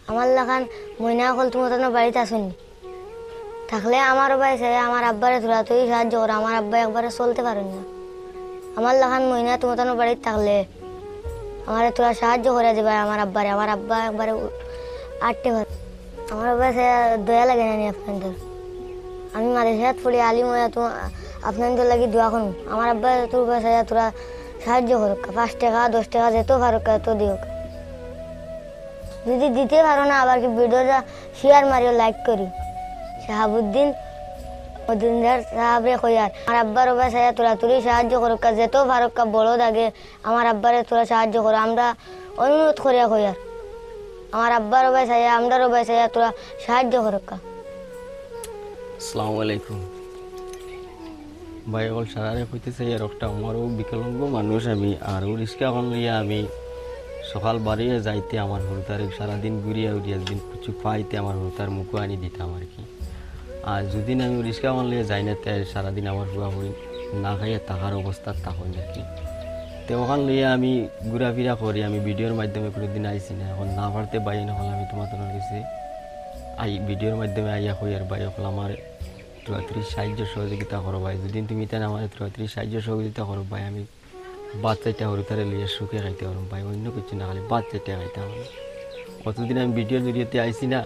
আমার লাখান ময়না হল তুমি তো বাড়িতে আসুনি থাকলে আমারও ভাই চাই আমার আব্বারে তোরা তুই সাহায্য কর, আমার আব্বা একবারে চলতে পারেন না। আমার লাখান ময়না তুমি তো বাড়িতে থাকলে আমার তোরা সাহায্য করে দেবে আমার আব্বারে, আমার আব্বা একবারে আটতে পারে। আমার আব্বা দয়া লাগে না আপনাদের, আমি মাদ্রাসাত পড়ি আলিম হয়ে তো আপনাদের লাগি দোয়া করুন। আমার আব্বা তোর কাছে তোরা সাহায্য করুক, 5 টাকা 10 টাকা যেত পারুক এত দিও। যদি দিতে পারো না আবার কি ভিডিওটা শেয়ার মারিও, লাইক করি। শাহাবুদ্দিন মজুমদার সাহাবরে কইয়ার আমার আব্বার বাবা তোরা তুই সাহায্য করুক, যেত পারুক বড় দাগে আমার আব্বারে তোরা সাহায্য করো, আমরা অনুরোধ করিয়া কইয়ার আমার আব্বার বাবা আমরারও বাবা তোরা সাহায্য করুক। আসসালামু আলাইকুম ভাই, অল সারারে কইতেছে আর একটা আমারও বিকলাঙ্গ মানুষ আমি, আর ও রিক্সা এখন লইয়া আমি সকাল বাড়িয়ে যাইতে আমার হরতার সারাদিন ঘুরিয়া উড়িয়া দিন কিছু পাইতে আমার হরতার মুখও আনি দিতাম আর কি। আর যদি আমি রিক্সা এখন লইয়া যাই না তাই সারাদিন আমার পুরাপুরি না খাইয়া থাকার অবস্থা তা হয় নাকি। তো ওখান লইয়া আমি ঘোরাফেরা করি, আমি ভিডিওর মাধ্যমে কোনোদিন আইসি না, এখন না পারতে বাইরে না হলে আমি তোমাদের কাছে ভিডিওর মাধ্যমে আইয়া হই আর ভাই হল আমার তুরাত্রি সাহায্য সহযোগিতা করো ভাই, যদি তুমি তাই আমার তুরাত্রি সাহায্য সহযোগিতা করো ভাই, আমি বাচ্চাটা হরতারে লিয়ে সুখে খাইতে পারো ভাই, অন্য কিছু না খালি বাচ্চাটা খাইতে পারো। অতদিন আমি ভিডিওর জড়িয়েতে আইসি না,